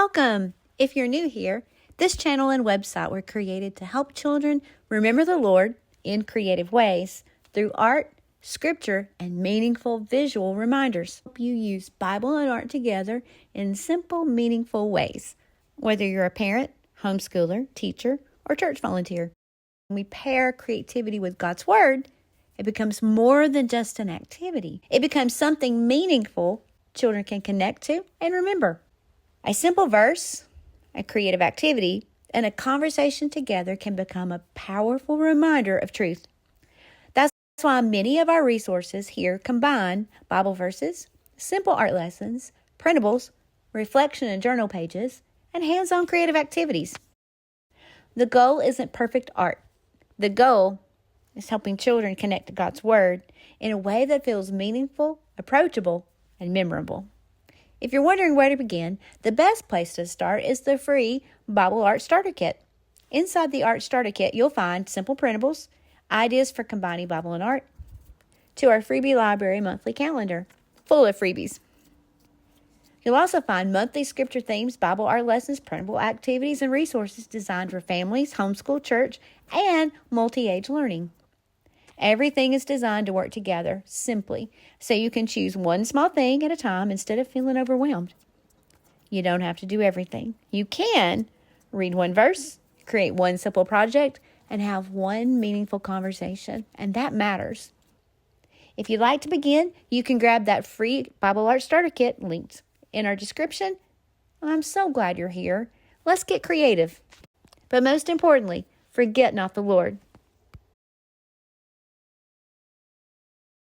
Welcome! If you're new here, this channel and website were created to help children remember the Lord in creative ways through art, scripture, and meaningful visual reminders. Help you use Bible and art together in simple, meaningful ways, whether you're a parent, homeschooler, teacher, or church volunteer. When we pair creativity with God's Word, it becomes more than just an activity. It becomes something meaningful children can connect to and remember. A simple verse, a creative activity, and a conversation together can become a powerful reminder of truth. That's why many of our resources here combine Bible verses, simple art lessons, printables, reflection and journal pages, and hands-on creative activities. The goal isn't perfect art. The goal is helping children connect to God's Word in a way that feels meaningful, approachable, and memorable. If you're wondering where to begin, the best place to start is the free Bible Art Starter Kit. Inside the Art Starter Kit, you'll find simple printables, ideas for combining Bible and art, to our freebie library monthly calendar, full of freebies. You'll also find monthly scripture themes, Bible art lessons, printable activities, and resources designed for families, homeschool, church, and multi-age learning. Everything is designed to work together simply, so you can choose one small thing at a time instead of feeling overwhelmed. You don't have to do everything. You can read one verse, create one simple project, and have one meaningful conversation, and that matters. If you'd like to begin, you can grab that free Bible Art Starter Kit linked in our description. I'm so glad you're here. Let's get creative. But most importantly, forget not the Lord.